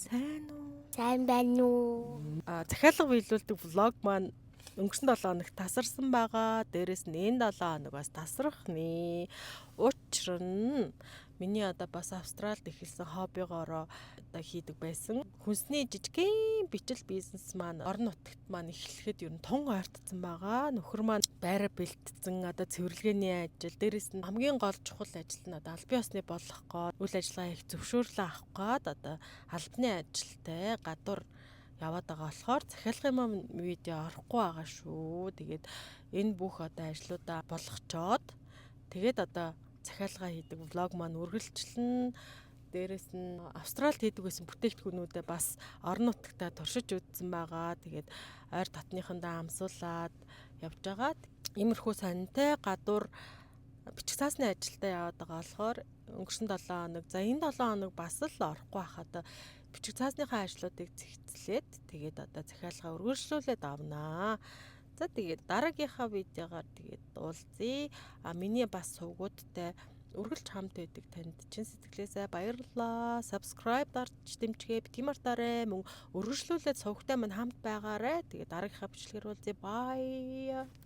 Сайн уу? Сайн байна уу? Захиалга биелүүлдэг влог маань өнгөрсөн 7 хоног тасарсан байгаа. Дээрээс нь энэ 7 хоног бас тасрах нэ. Учир нь миний одоо бас Австралид эхэлсэн хоббигоороо одоо хийдэг байсан. Хүнсний жижигхэн бичил бизнес маань орон нутагт маань эхлэхэд ер нь тун ойртсон байгаа. Нөхөр маань байраа бэлтцэн одоо цэвэрлэгээний ажил, дээрээс нь хамгийн гол чухал ажил нь одоо албан ёсны болох гоо үйл ажиллагаа их зөвшөөрлөө авах гээд одоо албаны ажилтай гадуур яваад байгаа болохоор захиалгын маань видео орохгүй байгаа шүү. Тэгээд энэ бүх одоо ажлуудаа болгочоод тэгээд одоо захиалга хийдэг влог маань үргэлжлэн. Дээрээс нь Австралид хийдэг байсан бүтээгдэхүүнүүдээ бас орон нутагтаа туршиж үзсэн байгаа. Тэгээд ойр татныхандаа амсуулаад явж байгаа. Иймэрхүү сонинтой гадуур бичих цаасны ажилдаа яваад байгаа болохоор өнгөрсөн 7 хоног. За энэ 7 хоног бас л орохгүй хахад бичих цаасныхаа ажлуудыг зэгцлээд тэгээд одоо захиалга үргэлжлүүлээд авнаа. За тэгээд дараагийнхаа видеогоор тэгээд уулзъя. Миний бас сувгуудтай үргэлж хамт байдаг танд чин сэтгэлээсээ баярлалаа. Subscribe дарж дэмжгээ битгиймартаарай. Мөн үргэлжлүүлээд сувгтай маань хамт байгаарай. Тэгээд дараагийнхаа бичлэгээр уулзъя. Bye.